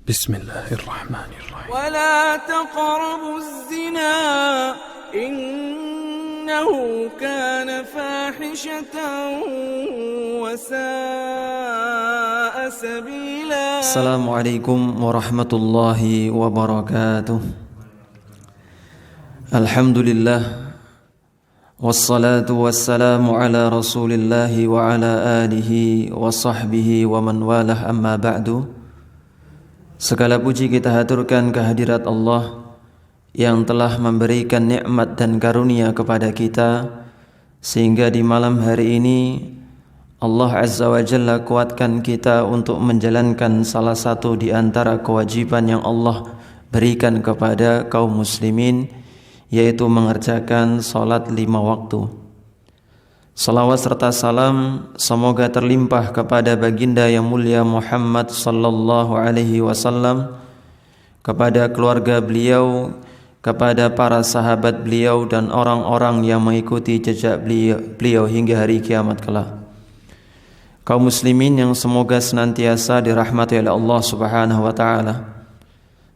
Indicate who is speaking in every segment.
Speaker 1: بسم الله الرحمن الرحيم
Speaker 2: ولا تقربوا الزنا إنه كان فاحشة وساء سبيلا.
Speaker 3: السلام عليكم ورحمة الله وبركاته. الحمد لله والصلاة والسلام على رسول الله وعلى آله وصحبه ومن والاه, amma ba'du. Segala puji kita haturkan kehadirat Allah yang telah memberikan nikmat dan karunia kepada kita, sehingga di malam hari ini Allah Azza wa Jalla kuatkan kita untuk menjalankan salah satu di antara kewajiban yang Allah berikan kepada kaum muslimin, yaitu mengerjakan salat 5 waktu. Salawat serta salam semoga terlimpah kepada baginda yang mulia Muhammad sallallahu alaihi wasallam, kepada keluarga beliau, kepada para sahabat beliau dan orang-orang yang mengikuti jejak beliau hingga hari kiamat kelak. Kaum muslimin yang semoga senantiasa dirahmati oleh Allah Subhanahu wa taala.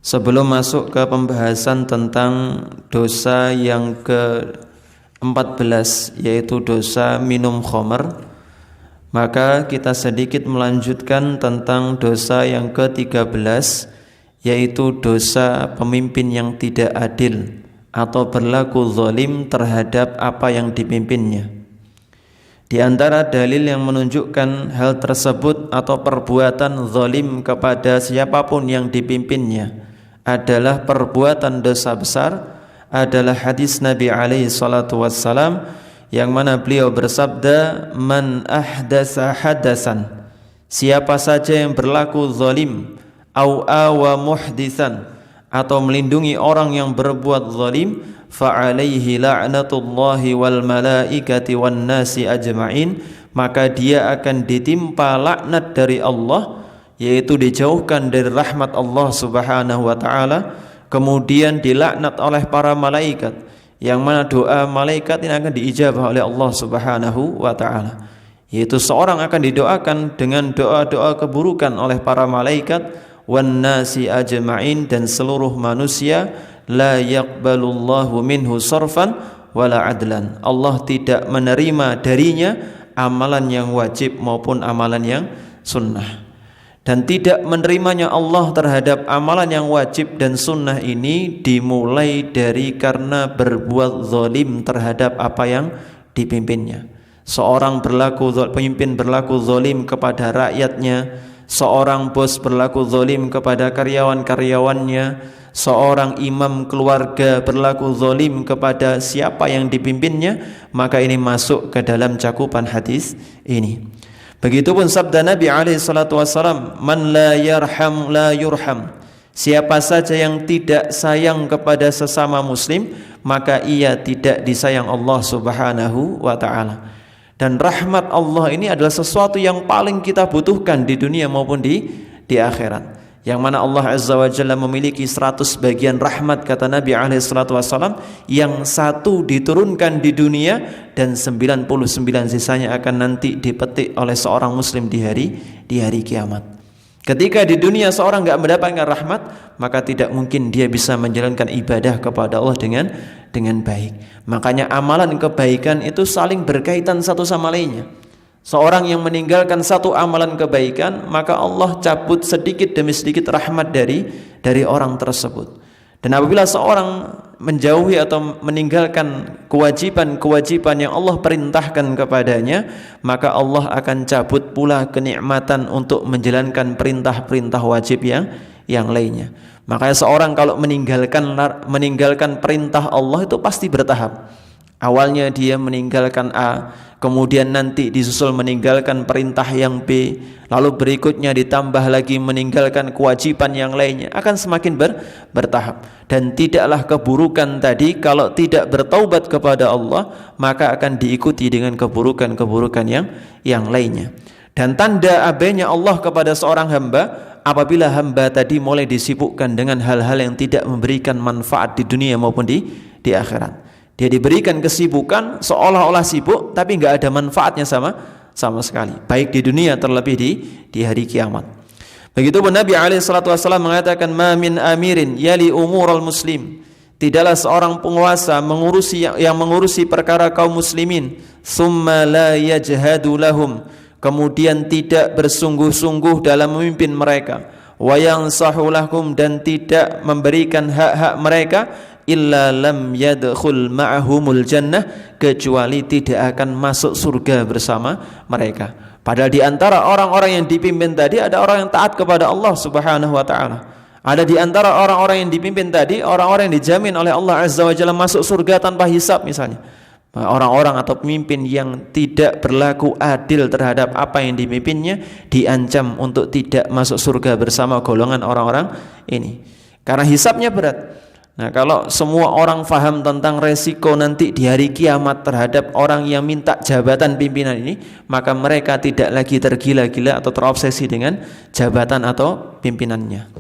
Speaker 3: Sebelum masuk ke pembahasan tentang dosa yang ke-14, yaitu dosa minum khamar, maka kita sedikit melanjutkan tentang dosa yang ke-13, yaitu dosa pemimpin yang tidak adil atau berlaku zalim terhadap apa yang dipimpinnya. Di antara dalil yang menunjukkan hal tersebut atau perbuatan zalim kepada siapapun yang dipimpinnya adalah perbuatan dosa besar, adalah hadis Nabi alaihi salatu wassalam yang mana beliau bersabda, man ahdasa hadasan, siapa saja yang berlaku zalim, au awa muhdisan, atau melindungi orang yang berbuat zalim, fa alaihi la'natullahi wal malaikati wan nasi ajma'in, maka dia akan ditimpa laknat dari Allah, yaitu dijauhkan dari rahmat Allah Subhanahu wa taala, kemudian dilaknat oleh para malaikat, yang mana doa malaikat ini akan diijabah oleh Allah Subhanahu wa taala, yaitu seorang akan didoakan dengan doa-doa keburukan oleh para malaikat, wan nasi ajma'in, dan seluruh manusia, la yaqbalullahu minhu sarfan wala adlan, Allah tidak menerima darinya amalan yang wajib maupun amalan yang sunnah. Dan tidak menerimanya Allah terhadap amalan yang wajib dan sunnah ini dimulai dari karena berbuat zalim terhadap apa yang dipimpinnya. Seorang pemimpin berlaku zalim kepada rakyatnya, seorang bos berlaku zalim kepada karyawan-karyawannya, seorang imam keluarga berlaku zalim kepada siapa yang dipimpinnya, maka ini masuk ke dalam cakupan hadis ini. Begitupun sabda Nabi alaihi salatu wassalam, man la yarham la yurham, siapa saja yang tidak sayang kepada sesama muslim, maka ia tidak disayang Allah Subhanahu wa taala. Dan rahmat Allah ini adalah sesuatu yang paling kita butuhkan di dunia maupun di akhirat, yang mana Allah Azza wa Jalla memiliki 100 bagian rahmat, kata Nabi alaihi salatu wassalam, yang 1 diturunkan di dunia dan 99 sisanya akan nanti dipetik oleh seorang muslim di hari kiamat. Ketika di dunia seorang enggak mendapatkan rahmat, maka tidak mungkin dia bisa menjalankan ibadah kepada Allah dengan baik. Makanya amalan kebaikan itu saling berkaitan satu sama lainnya. Seorang yang meninggalkan satu amalan kebaikan, maka Allah cabut sedikit demi sedikit rahmat dari orang tersebut. Dan apabila seorang menjauhi atau meninggalkan kewajiban yang Allah perintahkan kepadanya, maka Allah akan cabut pula kenikmatan untuk menjalankan perintah-perintah wajib yang lainnya. Makanya seorang kalau meninggalkan perintah Allah itu pasti bertahap. Awalnya dia meninggalkan A, kemudian nanti disusul meninggalkan perintah yang B, lalu berikutnya ditambah lagi meninggalkan kewajiban yang lainnya, akan semakin bertahap. Dan tidaklah keburukan tadi kalau tidak bertaubat kepada Allah, maka akan diikuti dengan keburukan-keburukan yang lainnya. Dan tanda abainya Allah kepada seorang hamba, apabila hamba tadi mulai disibukkan dengan hal-hal yang tidak memberikan manfaat di dunia maupun di akhirat. Dia diberikan kesibukan seolah-olah sibuk, tapi enggak ada manfaatnya sama sekali, baik di dunia terlebih di hari kiamat. Begitupun Nabi SAW mengatakan, ma min amirin yali umural muslim, tidaklah seorang penguasa yang mengurusi perkara kaum muslimin, summa la yajhadu lahum, kemudian tidak bersungguh-sungguh dalam memimpin mereka, wa yansahu lahum, dan tidak memberikan hak-hak mereka, illa lam yadkhul ma'ahumul jannah, kecuali tidak akan masuk surga bersama mereka. Padahal di antara orang-orang yang dipimpin tadi ada orang yang taat kepada Allah Subhanahu wa taala. Ada di antara orang-orang yang dipimpin tadi orang-orang yang dijamin oleh Allah Azza wa Jalla masuk surga tanpa hisab misalnya. Orang-orang atau pemimpin yang tidak berlaku adil terhadap apa yang dipimpinnya diancam untuk tidak masuk surga bersama golongan orang-orang ini. Karena hisabnya berat. Nah, kalau semua orang faham tentang resiko nanti di hari kiamat terhadap orang yang minta jabatan pimpinan ini, maka mereka tidak lagi tergila-gila atau terobsesi dengan jabatan atau pimpinannya.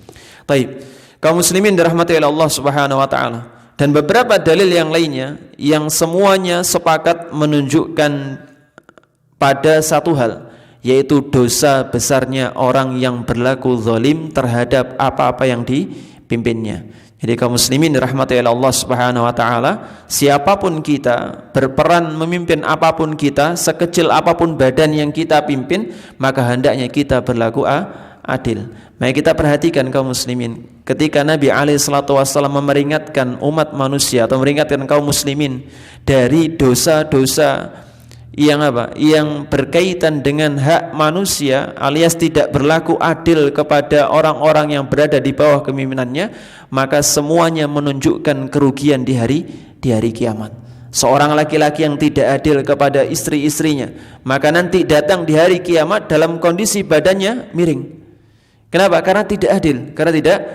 Speaker 3: Baik, kaum muslimin dirahmati oleh Allah Subhanahu wa taala. Dan beberapa dalil yang lainnya yang semuanya sepakat menunjukkan pada satu hal, yaitu dosa besarnya orang yang berlaku zalim terhadap apa-apa yang dipimpinnya. Jadi kaum muslimin dirahmati oleh Allah Subhanahu wa taala, siapapun kita, berperan memimpin apapun kita, sekecil apapun badan yang kita pimpin, maka hendaknya kita berlaku adil. Mari kita perhatikan kaum muslimin, ketika Nabi SAW memperingatkan umat manusia atau memperingatkan kaum muslimin dari dosa-dosa yang berkaitan dengan hak manusia alias tidak berlaku adil kepada orang-orang yang berada di bawah kepemimpinannya, maka semuanya menunjukkan kerugian di hari kiamat. Seorang laki-laki yang tidak adil kepada istri-istrinya, maka nanti datang di hari kiamat dalam kondisi badannya miring. Kenapa? Karena tidak adil. Karena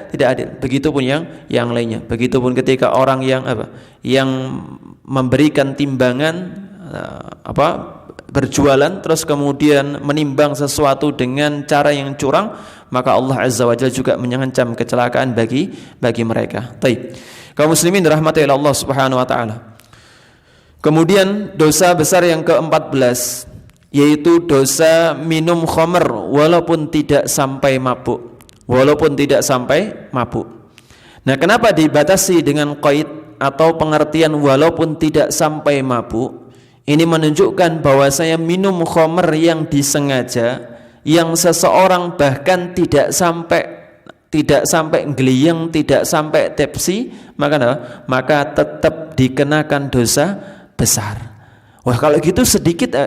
Speaker 3: tidak adil. Begitupun yang lainnya. Begitupun ketika orang yang memberikan timbangan berjualan terus kemudian menimbang sesuatu dengan cara yang curang, maka Allah Azza wa Jalla juga mengancam kecelakaan bagi mereka. Baik. Kaum muslimin dirahmati oleh Allah Subhanahu wa taala. Kemudian dosa besar yang ke-14, yaitu dosa minum khamr walaupun tidak sampai mabuk. Nah, kenapa dibatasi dengan qaid atau pengertian walaupun tidak sampai mabuk? Ini menunjukkan bahwasanya minum khamr yang disengaja, yang seseorang bahkan tidak sampai gliyeng, tidak sampai tepsi, maka tetap dikenakan dosa besar. Wah, kalau gitu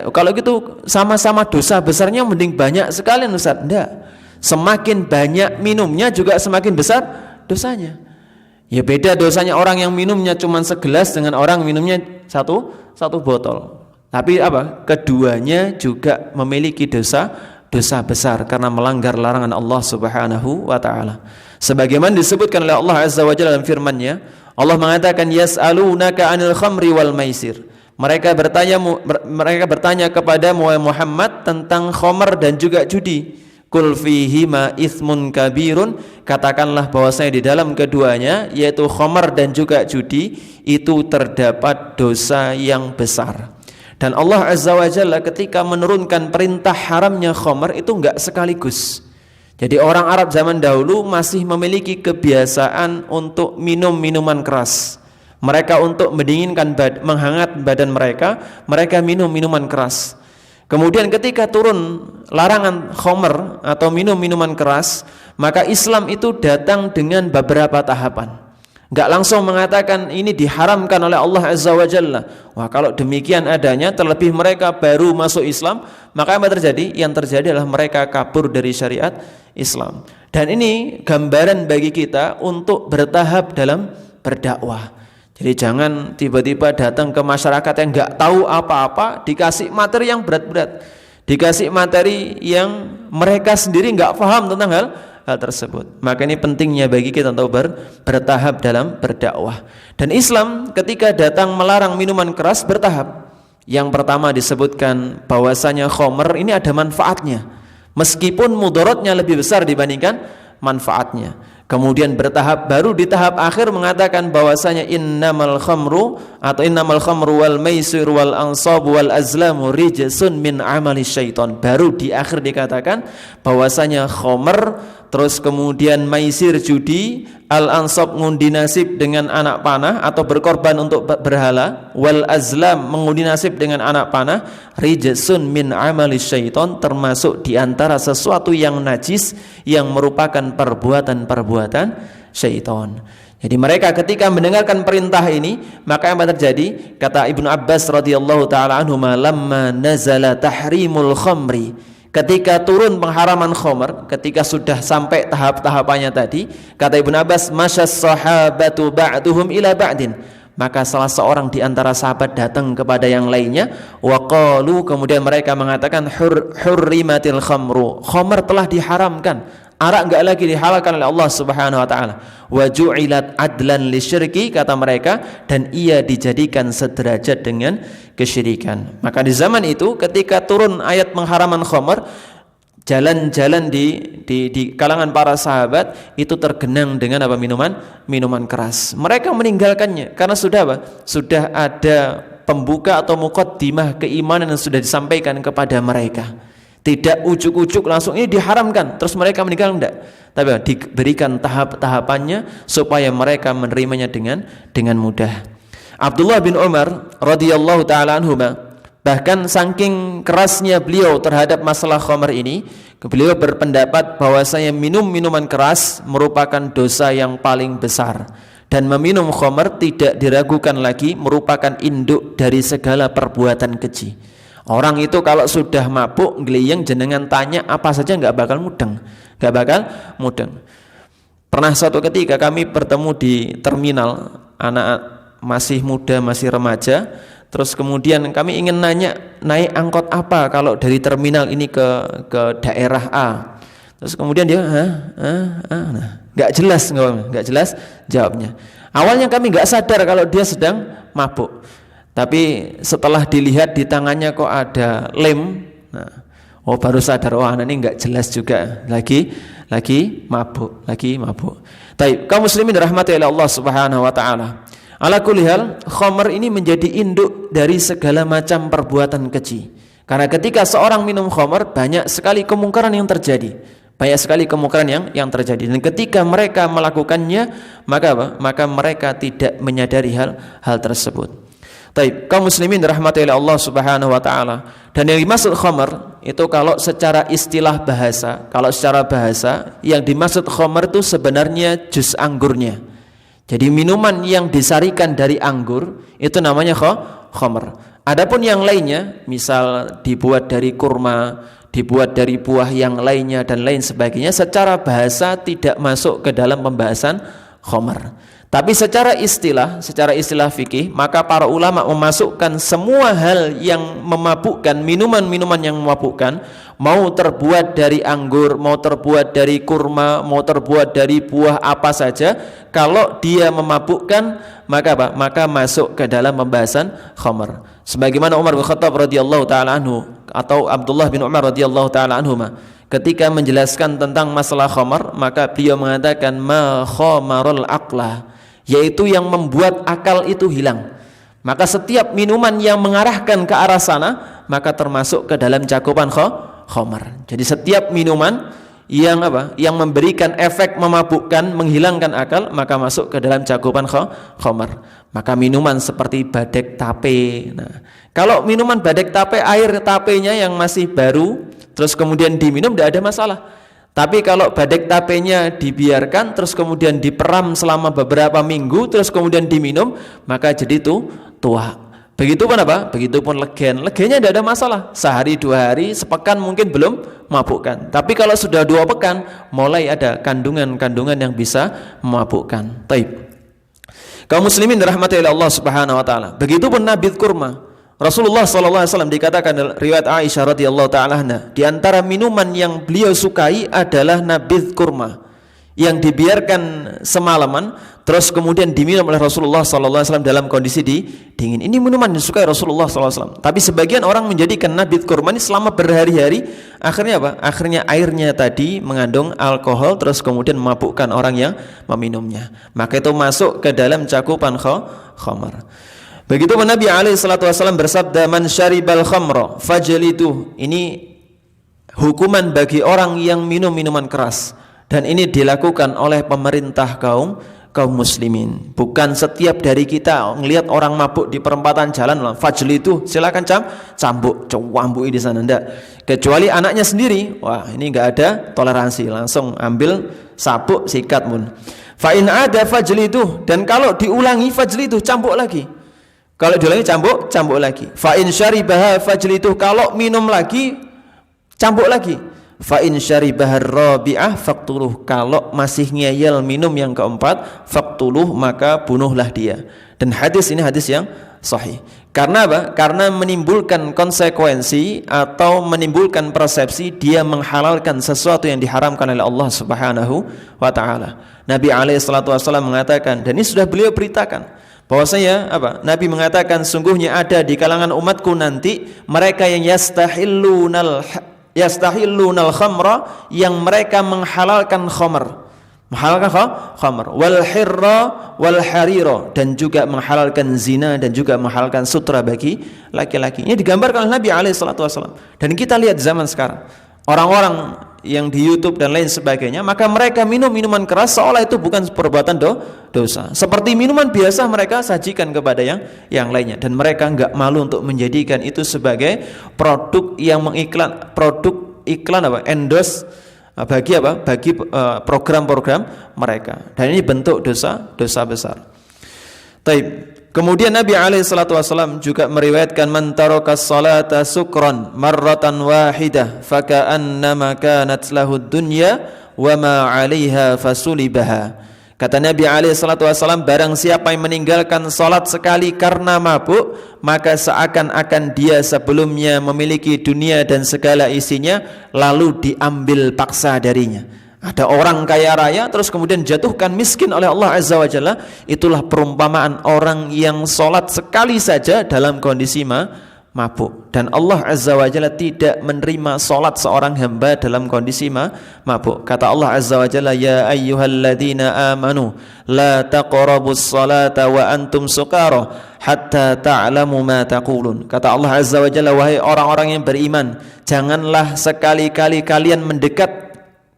Speaker 3: kalau gitu sama-sama dosa besarnya mending banyak sekali, Ustaz. Enggak. Semakin banyak minumnya juga semakin besar dosanya. Ya beda dosanya orang yang minumnya cuma segelas dengan orang minumnya satu botol. Tapi keduanya juga memiliki dosa besar karena melanggar larangan Allah Subhanahu wa taala. Sebagaimana disebutkan oleh Allah Azza wa Jalla dalam firman-Nya, Allah mengatakan yas'alunaka 'anil khamri wal maisir. Mereka bertanya kepadamu Muhammad tentang khamr dan juga judi. Qul fihima itsmun kabirun, katakanlah bahwasanya di dalam keduanya, yaitu khamr dan juga judi, itu terdapat dosa yang besar. Dan Allah Azza wa Jalla ketika menurunkan perintah haramnya khamr itu enggak sekaligus. Jadi orang Arab zaman dahulu masih memiliki kebiasaan untuk minum minuman keras. Mereka untuk mendinginkan menghangat badan mereka minum minuman keras. Kemudian ketika turun larangan khamr atau minum minuman keras, maka Islam itu datang dengan beberapa tahapan. Enggak langsung mengatakan ini diharamkan oleh Allah Azza wa Jalla. Wah, kalau demikian adanya, terlebih mereka baru masuk Islam, maka apa terjadi? Yang terjadi adalah mereka kabur dari syariat Islam. Dan ini gambaran bagi kita untuk bertahap dalam berdakwah. Jadi jangan tiba-tiba datang ke masyarakat yang enggak tahu apa-apa, dikasih materi yang berat-berat, dikasih materi yang mereka sendiri enggak paham tentang hal tersebut. Maka ini pentingnya bagi kita untuk bertahap dalam berdakwah. Dan Islam ketika datang melarang minuman keras bertahap. Yang pertama disebutkan bahwasanya khamr ini ada manfaatnya, meskipun mudaratnya lebih besar dibandingkan manfaatnya. Kemudian bertahap, baru di tahap akhir mengatakan bahwasanya innamal khamru wal maisir wal ansab wal azlamu rijsun min amali syaitan. Baru di akhir dikatakan bahwasanya khamr, terus kemudian maisir judi, al-ansab ngundi nasib dengan anak panah atau berkorban untuk berhala, wal azlam mengundi nasib dengan anak panah, rijsun min amali syaiton, termasuk diantara sesuatu yang najis yang merupakan perbuatan-perbuatan syaiton. Jadi mereka ketika mendengarkan perintah ini, maka apa terjadi? Kata Ibnu Abbas radhiyallahu taala anhuma, lamma nazala tahrimul khamri, ketika turun pengharaman khamr, ketika sudah sampai tahap-tahapannya tadi, kata Ibnu Abbas, masyas sahabatu ba'duhum ila ba'din, maka salah seorang di antara sahabat datang kepada yang lainnya, waqalu, kemudian mereka mengatakan, hurrimatil khamru, khamr telah diharamkan, arak enggak lagi dihalalkan oleh Allah Subhanahu wa taala. Wa ju'ilat adlan lisyirki, kata mereka, dan ia dijadikan sederajat dengan kesyirikan. Maka di zaman itu ketika turun ayat pengharaman khamr, jalan-jalan di kalangan para sahabat itu tergenang dengan apa? Minuman keras. Mereka meninggalkannya karena sudah apa? Sudah ada pembuka atau muqaddimah keimanan yang sudah disampaikan kepada mereka. Tidak ujuk-ujuk langsung ini diharamkan terus mereka meninggal, enggak, tapi diberikan tahap-tahapannya supaya mereka menerimanya dengan mudah. Abdullah bin Umar radhiyallahu taala anhuma, bahkan saking kerasnya beliau terhadap masalah khamr ini, beliau berpendapat bahwasanya minum minuman keras merupakan dosa yang paling besar, dan meminum khamr tidak diragukan lagi merupakan induk dari segala perbuatan keji. Orang itu kalau sudah mabuk ngeliyeng, jenengan tanya apa saja nggak bakal mudeng. Pernah suatu ketika kami bertemu di terminal, anak masih muda, masih remaja, terus kemudian kami ingin nanya naik angkot apa kalau dari terminal ini ke daerah A. Terus kemudian dia nggak jelas jawabnya. Awalnya kami nggak sadar kalau dia sedang mabuk. Tapi setelah dilihat di tangannya kok ada lem, baru sadar, anak ini nggak jelas juga, lagi mabuk. Baik, kaum muslimin dirahmati oleh Allah Subhanahu wa taala. Ala kulli hal, khamr ini menjadi induk dari segala macam perbuatan keji. Karena ketika seorang minum khamr, banyak sekali kemungkaran yang terjadi. Dan ketika mereka melakukannya, maka mereka tidak menyadari hal tersebut. Baik, kaum muslimin dirahmati oleh Allah Subhanahu wa taala. Dan yang dimaksud khamr itu kalau secara istilah bahasa, yang dimaksud khamr itu sebenarnya jus anggurnya. Jadi minuman yang disarikan dari anggur itu namanya khamr. Adapun yang lainnya, misal dibuat dari kurma, dibuat dari buah yang lainnya dan lain sebagainya, secara bahasa tidak masuk ke dalam pembahasan khamr. Tapi secara istilah fikih, maka para ulama memasukkan semua hal yang memabukkan, minuman-minuman yang memabukkan, mau terbuat dari anggur, mau terbuat dari kurma, mau terbuat dari buah apa saja, kalau dia memabukkan, maka masuk ke dalam pembahasan khamr. Sebagaimana Umar bin Khattab radhiyallahu taala anhu atau Abdullah bin Umar radhiyallahu taala anhuma, ketika menjelaskan tentang masalah khamr, maka beliau mengatakan ma khamarul aqla, yaitu yang membuat akal itu hilang. Maka setiap minuman yang mengarahkan ke arah sana, maka termasuk ke dalam cakupan khamr. Jadi setiap minuman yang memberikan efek memabukkan, menghilangkan akal, maka masuk ke dalam cakupan khamr. Maka minuman seperti badek tape. Nah, kalau minuman badek tape, air tapenya yang masih baru terus kemudian diminum tidak ada masalah. Tapi kalau badek tapenya dibiarkan terus kemudian diperam selama beberapa minggu terus kemudian diminum, maka jadi itu tua. Begitupun Begitupun legennya tidak ada masalah. Sehari, 2 hari, sepekan mungkin belum memabukkan. Tapi kalau sudah 2 pekan, mulai ada kandungan-kandungan yang bisa memabukkan. Taib. Kaum muslimin dirahmati oleh Allah Subhanahu wa taala. Begitupun nabidh kurma. Rasulullah SAW dikatakan dalam riwayat Aisyah radhiyallahu taala anha, di antara minuman yang beliau sukai adalah nabidh kurma yang dibiarkan semalaman terus kemudian diminum oleh Rasulullah SAW dalam kondisi dingin. Ini minuman yang disukai Rasulullah SAW. Tapi sebagian orang menjadikan nabidh kurma ini selama berhari-hari, akhirnya Akhirnya airnya tadi mengandung alkohol terus kemudian memabukkan orang yang meminumnya. Maka itu masuk ke dalam cakupan khamr. Begitu Nabi SAW bersabda, man syaribal khamra fajliduh. Ini hukuman bagi orang yang minum minuman keras, Dan ini dilakukan oleh pemerintah kaum muslimin. Bukan setiap dari kita ngelihat orang mabuk di perempatan jalan, fajli itu silakan cambuk di sana, enggak. Kecuali anaknya sendiri, wah ini enggak ada toleransi, langsung ambil sabuk sikat mun. Fa in ada fajli itu, dan kalau diulangi fajli itu cambuk lagi. Kalau diulangi cambuk lagi. Fa in syaribaha fajli itu, kalau minum lagi cambuk lagi. Fa in syaribahar rabi'ah faqtuluh, kalau masih ngeyel minum yang keempat faqtuluh, maka bunuhlah dia. Dan hadis ini hadis yang sahih. Karena apa? Karena menimbulkan konsekuensi atau menimbulkan persepsi dia menghalalkan sesuatu yang diharamkan oleh Allah Subhanahu wa taala. Nabi alaihi salatu wasallam mengatakan, dan ini sudah beliau beritakan, bahwasanya apa? Nabi mengatakan, sungguhnya ada di kalangan umatku nanti mereka yang yastahillunal khamra, yang mereka menghalalkan khamr, wal hirra wal harira, dan juga menghalalkan zina dan juga menghalalkan sutra bagi laki-laki. Ini digambarkan oleh Nabi alaihi salatu wasallam. Dan kita lihat zaman sekarang, orang-orang yang di YouTube dan lain sebagainya, maka mereka minum minuman keras seolah itu bukan perbuatan dosa. Seperti minuman biasa mereka sajikan kepada yang lainnya, dan mereka enggak malu untuk menjadikan itu sebagai produk yang iklan endorse bagi program-program mereka. Dan ini bentuk dosa besar. Taib. Kemudian Nabi alaihi salatu wasallam juga meriwayatkan, man taraka salata sukran marratan wahidah faka'annama kanat lahu dunya wa ma 'alaiha fasulibaha. Kata Nabi alaihi salatu wasallam, barang siapa yang meninggalkan salat sekali karena mabuk, maka seakan-akan dia sebelumnya memiliki dunia dan segala isinya, lalu diambil paksa darinya. Ada orang kaya raya terus kemudian jatuhkan miskin oleh Allah Azza wa Jalla. Itulah perumpamaan orang yang sholat sekali saja dalam kondisi mabuk. Dan Allah Azza wa Jalla tidak menerima sholat seorang hamba dalam kondisi mabuk. Kata Allah Azza wa Jalla, ya ayyuhalladzina amanu la taqrabus salata wa antum sukara hatta ta'lamu ma taqulun. Kata Allah Azza wa Jalla, wahai orang-orang yang beriman, janganlah sekali-kali kalian mendekat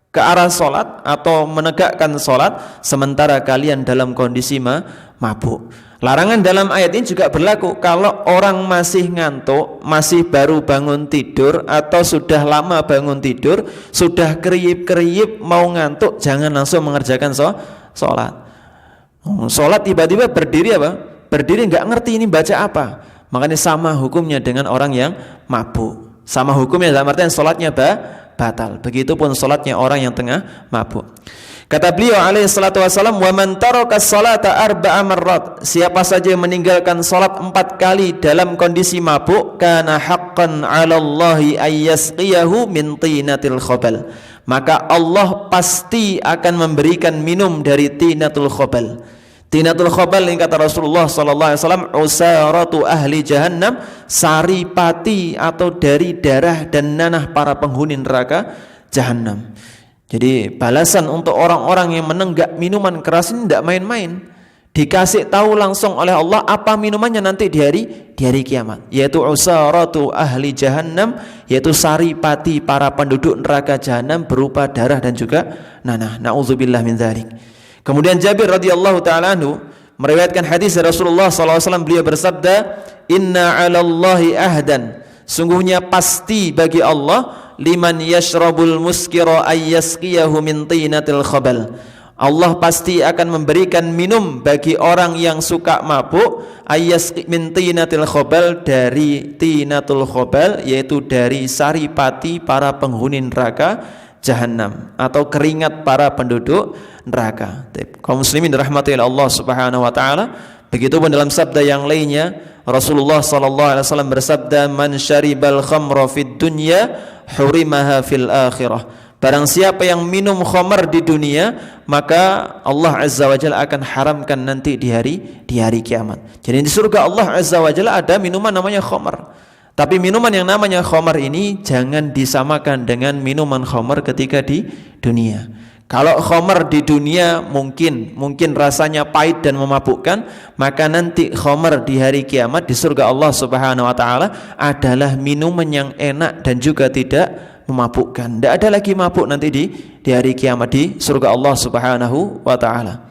Speaker 3: ke arah solat atau menegakkan solat sementara kalian dalam kondisi mabuk. Larangan dalam ayat ini juga berlaku kalau orang masih ngantuk, masih baru bangun tidur, atau sudah lama bangun tidur, sudah keriyip-keriyip mau ngantuk, jangan langsung mengerjakan solat. Solat tiba-tiba berdiri berdiri nggak ngerti ini baca apa. Makanya sama hukumnya dengan orang yang mabuk. Sama hukumnya dalam artian solatnya batal. Begitupun salatnya orang yang tengah mabuk. Kata beliau alaihi salatu wasallam, wa man taraka salata arba'a marrat, siapa saja yang meninggalkan salat 4 kali dalam kondisi mabuk, kana haqqan 'ala Allahi ayyasqiyahu min tinatil khabal, maka Allah pasti akan memberikan minum dari tinatul khabal. Tinatul khabal yang kata Rasulullah sallallahu alaihi wasallam, usaratu ahli jahannam, saripati atau dari darah dan nanah para penghuni neraka jahannam. Jadi balasan untuk orang-orang yang menenggak minuman keras ini tidak main-main. Dikasih tahu langsung oleh Allah apa minumannya nanti di hari kiamat, yaitu usaratu ahli jahannam, yaitu saripati para penduduk neraka jahannam berupa darah dan juga nanah. Nauzubillah min dzalik. Kemudian Jabir radhiyallahu taala anhu meriwayatkan hadis dari Rasulullah SAW, beliau bersabda, inna 'alallahi ahdan, sungguhnya pasti bagi Allah, liman yashrabul muskira ayyasqiyahu min tinatil khabal, Allah pasti akan memberikan minum bagi orang yang suka mabuk, ayyasqi min tinatil khabal, dari tinatul khabal, yaitu dari saripati para penghuni neraka jahannam atau keringat para penduduk neraka. Kaum muslimin dirahmati oleh Allah Subhanahu wa taala. Begitupun dalam sabda yang lainnya Rasulullah sallallahu alaihi wasallam bersabda, man syaribal khamra fid dunya hurimaha fil akhirah. Barang siapa yang minum khamar di dunia, maka Allah Azza wa Jalla akan haramkan nanti di hari kiamat. Jadi di surga Allah Azza wa Jalla ada minuman namanya khamar. Tapi minuman yang namanya khamar ini jangan disamakan dengan minuman khamar ketika di dunia. Kalau khamar di dunia mungkin rasanya pahit dan memabukkan, maka nanti khamar di hari kiamat di surga Allah Subhanahu wa taala adalah minuman yang enak dan juga tidak memabukkan. Tidak ada lagi mabuk nanti di hari kiamat di surga Allah Subhanahu wa taala.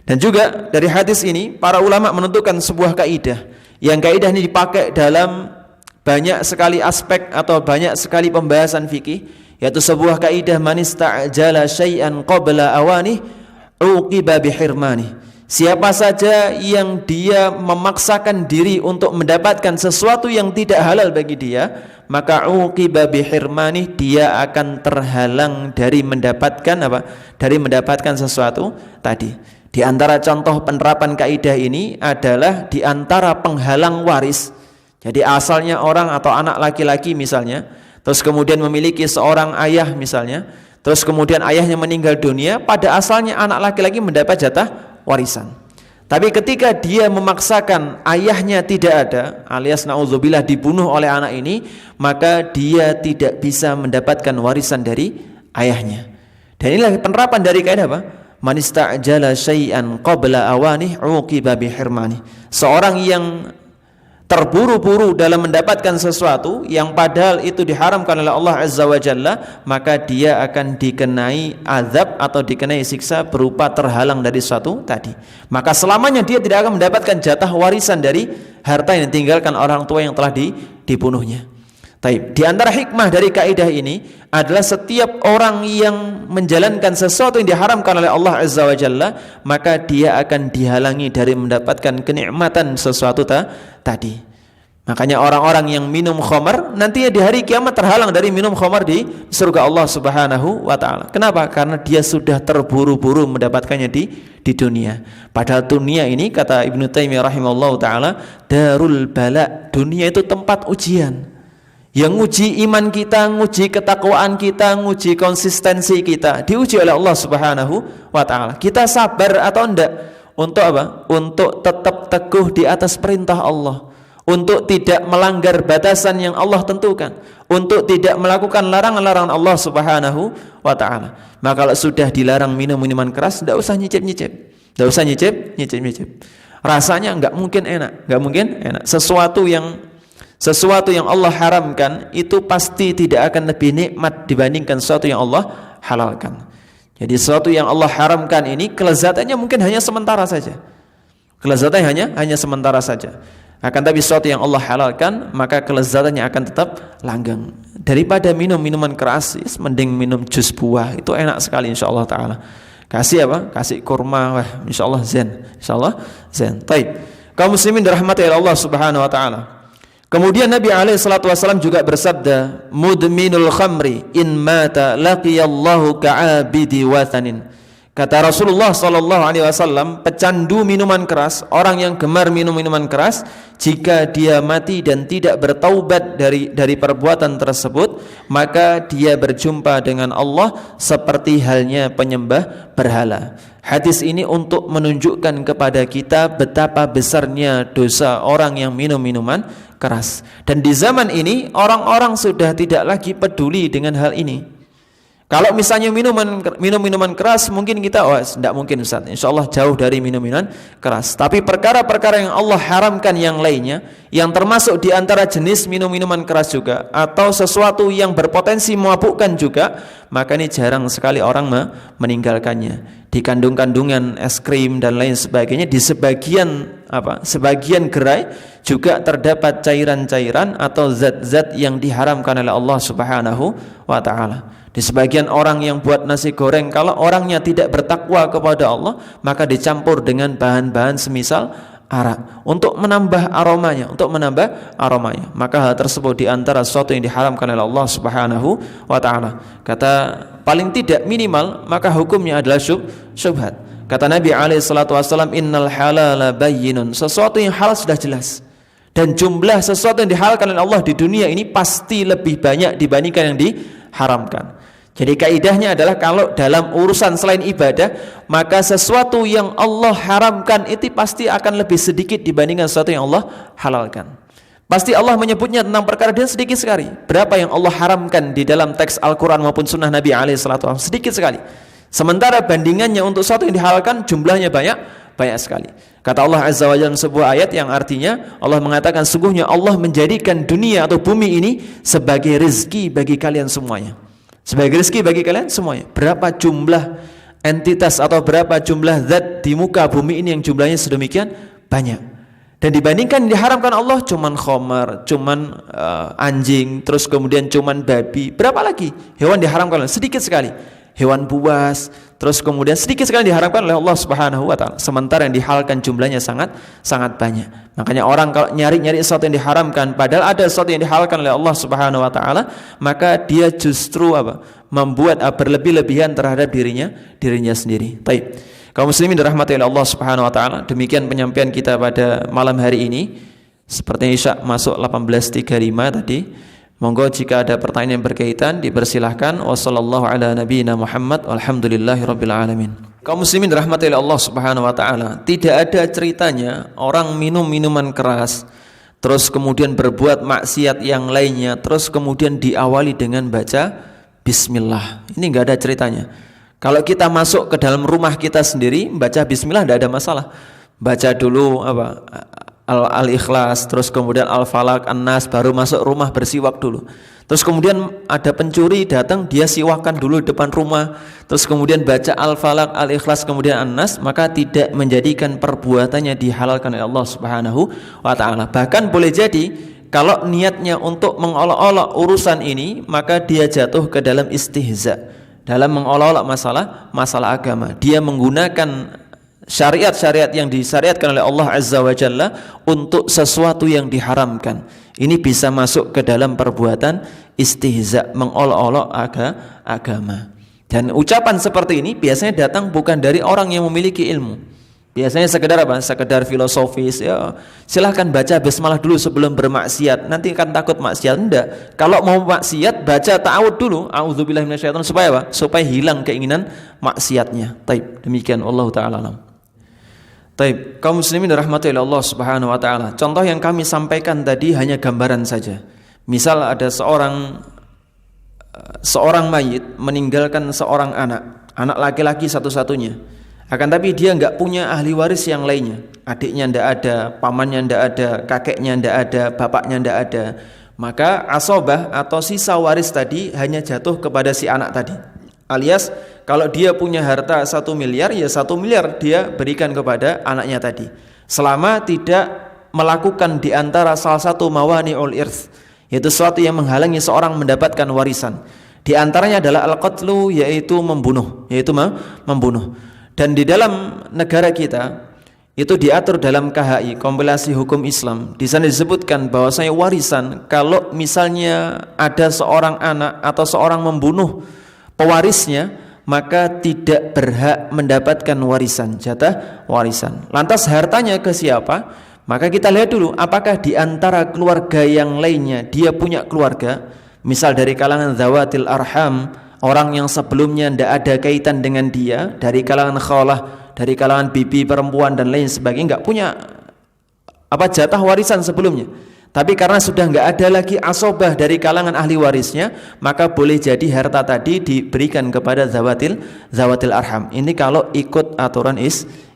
Speaker 3: Dan juga dari hadis ini para ulama menentukan sebuah kaidah. Yang kaidah ini dipakai dalam banyak sekali aspek atau banyak sekali pembahasan fikih, yaitu sebuah kaidah man ista'jala syai'an qabla awani uqiba bihirmani. Siapa saja yang dia memaksakan diri untuk mendapatkan sesuatu yang tidak halal bagi dia, maka uqiba bihirmani, dia akan terhalang dari mendapatkan apa? Dari mendapatkan sesuatu tadi. Di antara contoh penerapan kaidah ini adalah di antara penghalang waris. Jadi asalnya orang atau anak laki-laki misalnya, terus kemudian memiliki seorang ayah misalnya, terus kemudian ayahnya meninggal dunia, pada asalnya anak laki-laki mendapat jatah warisan. Tapi ketika dia memaksakan ayahnya tidak ada, alias na'udzubillah dibunuh oleh anak ini, maka dia tidak bisa mendapatkan warisan dari ayahnya. Dan inilah penerapan dari kaidah apa? Man ista'jala syai'an qabla awani uqiba bihirmani. Seorang yang terburu-buru dalam mendapatkan sesuatu yang padahal itu diharamkan oleh Allah Azza wa Jalla, maka dia akan dikenai azab atau dikenai siksa berupa terhalang dari sesuatu tadi. Maka selamanya dia tidak akan mendapatkan jatah warisan dari harta yang ditinggalkan orang tua yang telah dibunuhnya. Taib. Di antara hikmah dari kaidah ini adalah setiap orang yang menjalankan sesuatu yang diharamkan oleh Allah Azza wa Jalla, maka dia akan dihalangi dari mendapatkan kenikmatan sesuatu tadi. Makanya orang-orang yang minum khamar nantinya di hari kiamat terhalang dari minum khamar di surga Allah Subhanahu wa taala. Kenapa? Karena dia sudah terburu-buru mendapatkannya di dunia. Padahal dunia ini, kata Ibnu Taimiyah rahimahullahu taala, darul bala. Dunia itu tempat ujian. Yang nguji iman kita, nguji ketakwaan kita, nguji konsistensi kita, diuji oleh Allah Subhanahu wa taala. Kita sabar atau enggak untuk apa? Untuk tetap teguh di atas perintah Allah, untuk tidak melanggar batasan yang Allah tentukan, untuk tidak melakukan larangan-larangan Allah Subhanahu wa taala. Maka kalau sudah dilarang minum minuman keras, enggak usah nyicip-nyicip. Enggak usah nyicip-nyicip. Rasanya enggak mungkin enak, enggak mungkin enak. Sesuatu yang Allah haramkan itu pasti tidak akan lebih nikmat dibandingkan sesuatu yang Allah halalkan. Jadi sesuatu yang Allah haramkan ini kelezatannya mungkin hanya sementara saja. Kelezatannya hanya sementara saja. Akan tapi sesuatu yang Allah halalkan, maka kelezatannya akan tetap langgeng. Daripada minum minuman keras, mending minum jus buah. Itu enak sekali insyaallah taala. Kasih apa? Kasih kurma, wah insyaallah zen. Insyaallah zen. Baik. Kaum muslimin dirahmati oleh Allah Subhanahu wa taala. Kemudian Nabi SAW juga bersabda, mudminul khamri in mata laqiyallahu ka'abidi wathanin. Kata Rasulullah SAW, pecandu minuman keras, orang yang gemar minum minuman keras, jika dia mati dan tidak bertaubat dari perbuatan tersebut, maka dia berjumpa dengan Allah seperti halnya penyembah berhala. Hadis ini untuk menunjukkan kepada kita betapa besarnya dosa orang yang minum minuman keras. Dan di zaman ini orang-orang sudah tidak lagi peduli dengan hal ini. Kalau misalnya minum minuman keras, mungkin kita tidak mungkin Ustaz, insyaallah jauh dari minuman keras. Tapi perkara-perkara yang Allah haramkan yang lainnya, yang termasuk di antara jenis minuman keras juga, atau sesuatu yang berpotensi memabukkan juga, maka ini jarang sekali orang meninggalkannya. Di kandung-kandungan es krim dan lain sebagainya, di sebagian gerai juga terdapat cairan-cairan atau zat-zat yang diharamkan oleh Allah Subhanahu wa taala. Di sebagian orang yang buat nasi goreng, kalau orangnya tidak bertakwa kepada Allah, maka dicampur dengan bahan-bahan semisal arak untuk menambah aromanya, Maka hal tersebut di antara sesuatu yang diharamkan oleh Allah Subhanahu wa taala. Kata paling tidak minimal, maka hukumnya adalah syubhat. Kata Nabi alaihi salatu wasallam, innal halala bayyinun. Sesuatu yang halal sudah jelas. Dan jumlah sesuatu yang dihalalkan oleh Allah di dunia ini pasti lebih banyak dibandingkan yang diharamkan. Jadi kaidahnya adalah kalau dalam urusan selain ibadah, maka sesuatu yang Allah haramkan itu pasti akan lebih sedikit dibandingkan sesuatu yang Allah halalkan. Pasti Allah menyebutnya tentang perkara dia sedikit sekali. Berapa yang Allah haramkan di dalam teks Al-Quran maupun sunnah Nabi SAW? Sedikit sekali. Sementara bandingannya untuk sesuatu yang dihalalkan jumlahnya banyak banyak sekali. Kata Allah Azza wa Jalla dalam sebuah ayat yang artinya Allah mengatakan sungguhnya Allah menjadikan dunia atau bumi ini sebagai rezeki bagi kalian semuanya. Sebagai rezeki bagi kalian semuanya. Berapa jumlah entitas atau berapa jumlah zat di muka bumi ini yang jumlahnya sedemikian banyak. Dan dibandingkan diharamkan Allah cuman khamar, cuman anjing, terus kemudian cuman babi. Berapa lagi hewan diharamkan? Sedikit sekali. Hewan buas, terus kemudian sedikit sekali diharamkan oleh Allah Subhanahu wa taala. Sementara yang dihalalkan jumlahnya sangat banyak. Makanya orang kalau nyari-nyari sesuatu yang diharamkan padahal ada sesuatu yang dihalalkan oleh Allah Subhanahu wa taala, maka dia justru membuat berlebih-lebihan terhadap dirinya sendiri. Baik. Kaum muslimin dirahmati oleh Allah Subhanahu wa taala, demikian penyampaian kita pada malam hari ini. Seperti Isya masuk 18.35 tadi. Monggo jika ada pertanyaan yang berkaitan dipersilahkan. Wassallallahu ala nabiyina Muhammad walhamdulillahirabbil alamin. Kaum muslimin dirahmati oleh Allah Subhanahu wa taala, tidak ada ceritanya orang minum minuman keras terus kemudian berbuat maksiat yang lainnya terus kemudian diawali dengan baca bismillah. Ini enggak ada ceritanya. Kalau kita masuk ke dalam rumah kita sendiri baca bismillah tidak ada masalah. Baca dulu Al-Ikhlas, terus kemudian Al-Falaq, An-Nas, baru masuk rumah bersiwak dulu. Terus kemudian ada pencuri datang, dia siwakan dulu di depan rumah. Terus kemudian baca Al-Falaq, Al-Ikhlas, kemudian An-Nas, maka tidak menjadikan perbuatannya dihalalkan oleh Allah Subhanahu wa taala. Bahkan boleh jadi kalau niatnya untuk mengolok-olok urusan ini, maka dia jatuh ke dalam istihza, dalam mengolok-olok masalah agama. Dia menggunakan syariat-syariat yang disyariatkan oleh Allah Azza wa Jalla untuk sesuatu yang diharamkan. Ini bisa masuk ke dalam perbuatan istihza, mengolok-olok agama. Dan ucapan seperti ini biasanya datang bukan dari orang yang memiliki ilmu. Biasanya sekedar sekedar filosofis, ya silahkan baca basmalah dulu sebelum bermaksiat, nanti kan takut maksiat. Enggak. Kalau mau maksiat baca ta'awudz dulu, a'udzubillahi minasyaitonir supaya supaya hilang keinginan maksiatnya. Taib. Demikian Allah taala alam. Taib, kaum muslimin dirahmati oleh Allah Subhanahu wa taala. Contoh yang kami sampaikan tadi hanya gambaran saja. Misal ada seorang mayit meninggalkan seorang anak laki-laki satu-satunya. Akan tapi dia enggak punya ahli waris yang lainnya. Adiknya enggak ada, pamannya enggak ada, kakeknya enggak ada, bapaknya enggak ada. Maka asobah atau sisa waris tadi hanya jatuh kepada si anak tadi. Alias kalau dia punya harta 1 miliar, ya 1 miliar dia berikan kepada anaknya tadi. Selama tidak melakukan di antara salah satu mawani'ul irth, yaitu sesuatu yang menghalangi seorang mendapatkan warisan. Di antaranya adalah al-qatlu, yaitu membunuh. Dan di dalam negara kita itu diatur dalam KHI, kompilasi hukum Islam. Di sana disebutkan bahwasanya warisan kalau misalnya ada seorang anak atau seorang membunuh pewarisnya, maka tidak berhak mendapatkan warisan, jatah warisan. Lantas hartanya ke siapa? Maka kita lihat dulu apakah di antara keluarga yang lainnya dia punya keluarga, misal dari kalangan zawatil arham, orang yang sebelumnya tidak ada kaitan dengan dia, dari kalangan khalah, dari kalangan bibi perempuan dan lain sebagainya, enggak punya jatah warisan sebelumnya. Tapi karena sudah enggak ada lagi asobah dari kalangan ahli warisnya, maka boleh jadi harta tadi diberikan kepada zawatil arham. Ini kalau ikut aturan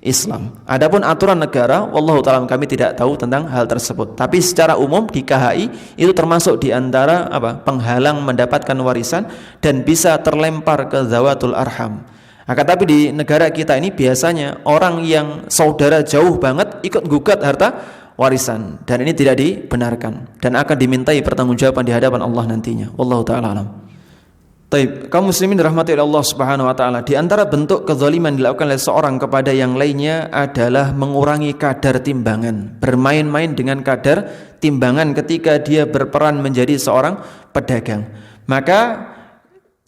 Speaker 3: Islam. Adapun aturan negara, wallahu ta'ala kami tidak tahu tentang hal tersebut. Tapi secara umum di KHI itu termasuk di antara penghalang mendapatkan warisan dan bisa terlempar ke zawatul arham. Akan tapi di negara kita ini biasanya orang yang saudara jauh banget ikut gugat harta warisan, dan ini tidak dibenarkan dan akan dimintai pertanggungjawaban di hadapan Allah nantinya. Wallahu ta'ala alam. Taib, kaum muslimin dirahmati oleh Allah Subhanahu wa taala, di antara bentuk kezaliman dilakukan oleh seorang kepada yang lainnya adalah mengurangi kadar timbangan, bermain-main dengan kadar timbangan ketika dia berperan menjadi seorang pedagang. Maka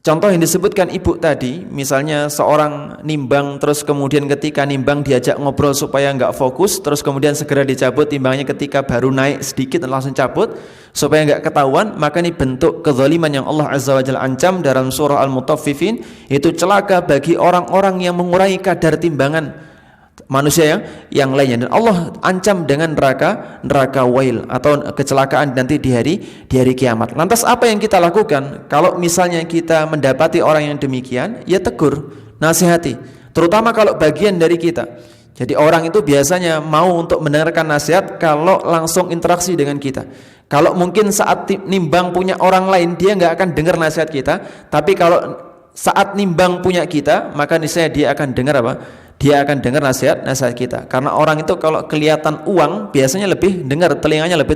Speaker 3: contoh yang disebutkan ibu tadi, misalnya seorang nimbang, terus kemudian ketika nimbang diajak ngobrol supaya enggak fokus, terus kemudian segera dicabut timbangnya ketika baru naik sedikit langsung cabut supaya enggak ketahuan, maka ini bentuk kezaliman yang Allah Azza wa Jalla ancam dalam surah Al-Mutaffifin, itu celaka bagi orang-orang yang mengurangi kadar timbangan manusia yang lainnya, dan Allah ancam dengan neraka wail atau kecelakaan nanti di hari kiamat. Lantas apa yang kita lakukan kalau misalnya kita mendapati orang yang demikian? Ya tegur, nasihati, terutama kalau bagian dari kita. Jadi orang itu biasanya mau untuk mendengarkan nasihat kalau langsung interaksi dengan kita. Kalau mungkin saat nimbang punya orang lain, dia nggak akan dengar nasihat kita. Tapi kalau saat nimbang punya kita, maka niscaya dia akan dengar apa? Dia akan dengar nasihat kita. Karena orang itu kalau kelihatan uang, biasanya lebih dengar, telinganya lebih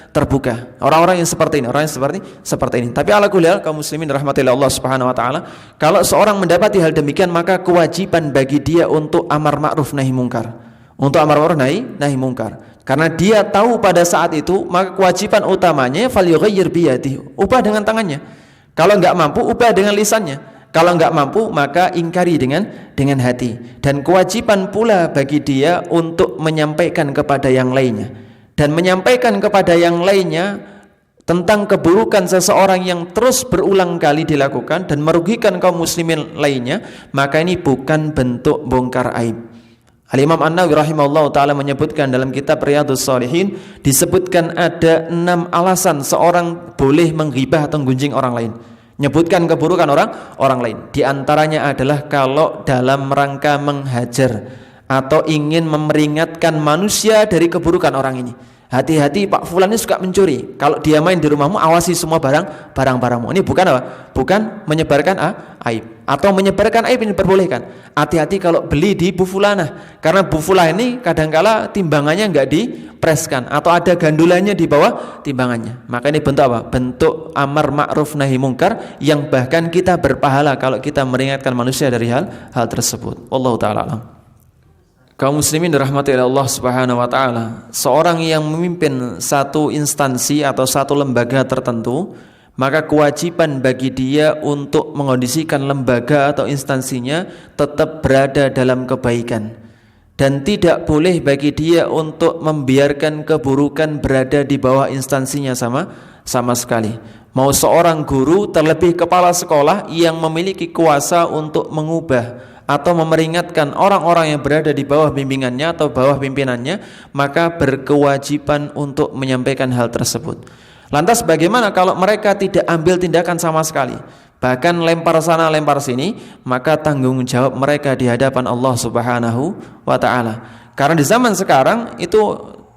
Speaker 3: terbuka. Orang-orang yang seperti ini, orang yang seperti ini. Tapi ala kulli hal, kaum muslimin rahmatillah Allah Subhanahu wa taala, kalau seorang mendapati hal demikian, maka kewajiban bagi dia untuk amar ma'ruf nahi mungkar. Untuk amar ma'ruf nahi mungkar. Karena dia tahu pada saat itu, maka kewajiban utamanya falyughayyir biyadihi, ubah dengan tangannya. Kalau enggak mampu, ubah dengan lisannya. Kalau enggak mampu, maka ingkari dengan hati. Dan kewajiban pula bagi dia untuk menyampaikan kepada yang lainnya. Dan menyampaikan kepada yang lainnya tentang keburukan seseorang yang terus berulang kali dilakukan dan merugikan kaum muslimin lainnya, maka ini bukan bentuk bongkar aib. Al-Imam An-Nawawi rahimahullah ta'ala menyebutkan dalam kitab Riyadhus Shalihin, disebutkan ada 6 alasan seorang boleh menghibah atau menggunjing orang lain, nyebutkan keburukan orang lain. Di antaranya adalah kalau dalam rangka menghajar atau ingin memperingatkan manusia dari keburukan orang ini. Hati-hati, Pak Fulan ini suka mencuri. Kalau dia main di rumahmu, awasi semua barang-barangmu. Ini bukan apa? Bukan menyebarkan aib. Atau menyebarkan aib ini diperbolehkan. Hati-hati kalau beli di Bu Fulanah. Karena Bu Fulanah ini kadangkala timbangannya enggak dipreskan, atau ada gandulannya di bawah timbangannya. Maka ini bentuk apa? Bentuk amar ma'ruf nahi mungkar, yang bahkan kita berpahala kalau kita meringatkan manusia dari hal tersebut. Wallahu ta'ala alam. Kaum muslimin dirahmati oleh Allah Subhanahu wa taala, seorang yang memimpin satu instansi atau satu lembaga tertentu, maka kewajiban bagi dia untuk mengondisikan lembaga atau instansinya tetap berada dalam kebaikan, dan tidak boleh bagi dia untuk membiarkan keburukan berada di bawah instansinya sama sekali. Mau seorang guru, terlebih kepala sekolah yang memiliki kuasa untuk mengubah atau memperingatkan orang-orang yang berada di bawah bimbingannya atau bawah pimpinannya, maka berkewajiban untuk menyampaikan hal tersebut. Lantas bagaimana kalau mereka tidak ambil tindakan sama sekali, bahkan lempar sana lempar sini? Maka tanggung jawab mereka di hadapan Allah Subhanahu wa ta'ala. Karena di zaman sekarang itu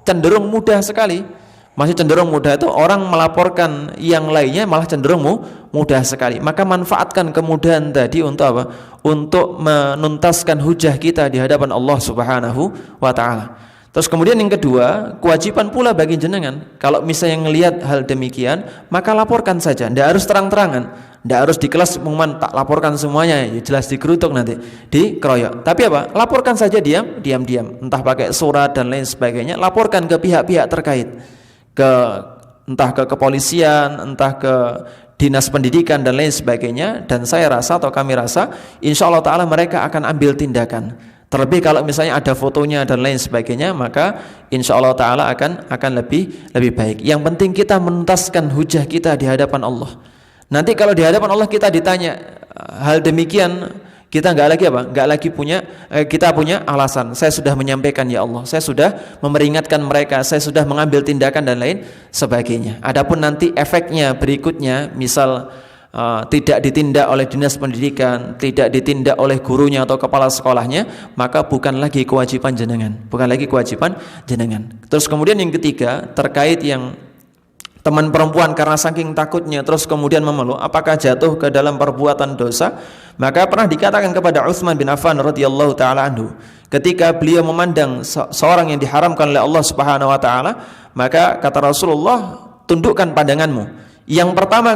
Speaker 3: cenderung mudah sekali. Masih cenderung mudah itu orang melaporkan yang lainnya, malah cenderung mudah sekali. Maka manfaatkan kemudahan tadi untuk apa? Untuk menuntaskan hujah kita di hadapan Allah Subhanahu wa ta'ala. Terus kemudian yang kedua, kewajiban pula bagi jenengan, kalau misalnya ngelihat hal demikian, maka laporkan saja. Tidak harus terang-terangan, tidak harus di kelas pengumuman tak laporkan semuanya, ya jelas dikerutuk nanti, dikeroyok. Tapi apa? Laporkan saja diam-diam, entah pakai surat dan lain sebagainya. Laporkan ke pihak-pihak terkait, entah ke kepolisian, entah ke dinas pendidikan dan lain sebagainya. Dan saya rasa atau kami rasa, insya Allah ta'ala mereka akan ambil tindakan. Terlebih kalau misalnya ada fotonya dan lain sebagainya, maka insya Allah ta'ala akan lebih baik. Yang penting kita menuntaskan hujah kita di hadapan Allah. Nanti kalau di hadapan Allah kita ditanya hal demikian, kita nggak lagi punya alasan. Saya sudah menyampaikan ya Allah, saya sudah memperingatkan mereka, saya sudah mengambil tindakan dan lain sebagainya. Adapun nanti efeknya berikutnya, misal tidak ditindak oleh dinas pendidikan, tidak ditindak oleh gurunya atau kepala sekolahnya, maka bukan lagi kewajiban jenengan. Terus kemudian yang ketiga, terkait yang teman perempuan karena saking takutnya terus kemudian memeluk, apakah jatuh ke dalam perbuatan dosa? Maka pernah dikatakan kepada Utsman bin Affan radhiyallahu taala anhu, ketika beliau memandang seorang yang diharamkan oleh Allah Subhanahu wa taala, maka kata Rasulullah, tundukkan pandanganmu. Yang pertama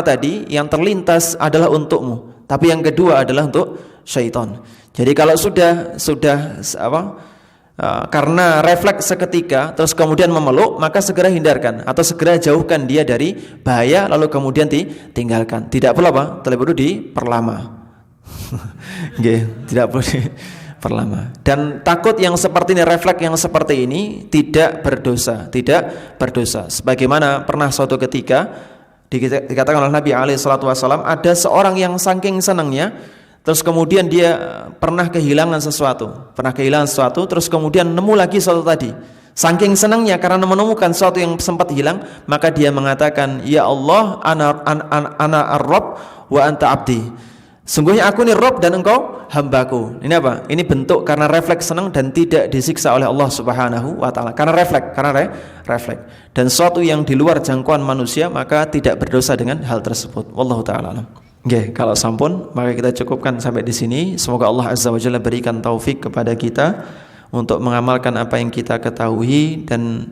Speaker 3: tadi yang terlintas adalah untukmu, tapi yang kedua adalah untuk syaitan. Jadi kalau sudah karena refleks seketika terus kemudian memeluk, maka segera hindarkan atau segera jauhkan dia dari bahaya, lalu kemudian tinggalkan. Tidak perlu terlebih dahulu diperlama. Tidak perlu diperlama. Dan takut yang seperti ini, refleks yang seperti ini tidak berdosa. Sebagaimana pernah suatu ketika dikatakan oleh Nabi alaihi salatu wasallam, ada seorang yang saking senangnya terus kemudian dia pernah kehilangan sesuatu, terus kemudian nemu lagi sesuatu tadi. Saking senangnya karena menemukan sesuatu yang sempat hilang, maka dia mengatakan, ya Allah, ana ar-rabb wa anta abdi. Sungguhnya aku ini Rabb dan engkau hambaku. Ini apa? Ini bentuk karena refleks senang dan tidak disiksa oleh Allah Subhanahu wa taala. Karena refleks. Dan sesuatu yang di luar jangkauan manusia maka tidak berdosa dengan hal tersebut. Wallahu taala alam. Oke, kalau sampun maka kita cukupkan sampai di sini. Semoga Allah Azza wa Jalla berikan taufik kepada kita untuk mengamalkan apa yang kita ketahui dan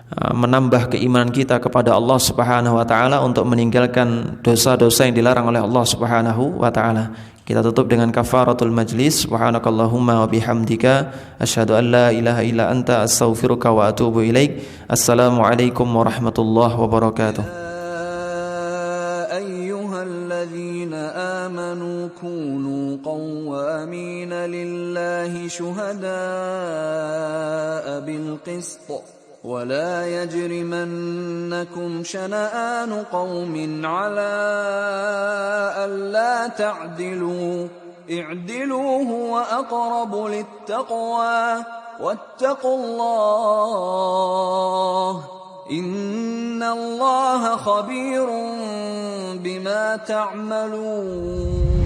Speaker 3: menambah keimanan kita kepada Allah Subhanahu wa taala untuk meninggalkan dosa-dosa yang dilarang oleh Allah Subhanahu wa taala. Kita tutup dengan kafaratul majlis. Subhanakallahumma wa bihamdika asyhadu an la ilaha illa anta astaghfiruka wa atubu ilaik. Assalamualaikum warahmatullahi wabarakatuh.
Speaker 2: Ayyuhalladzina amanu kunu qawwamina lillahi syuhada'a bil qist. ولا يجرمنكم شنآن قوم على ألا تعدلوا اعدلوا هو أقرب للتقوى واتقوا الله إن الله خبير بما تعملون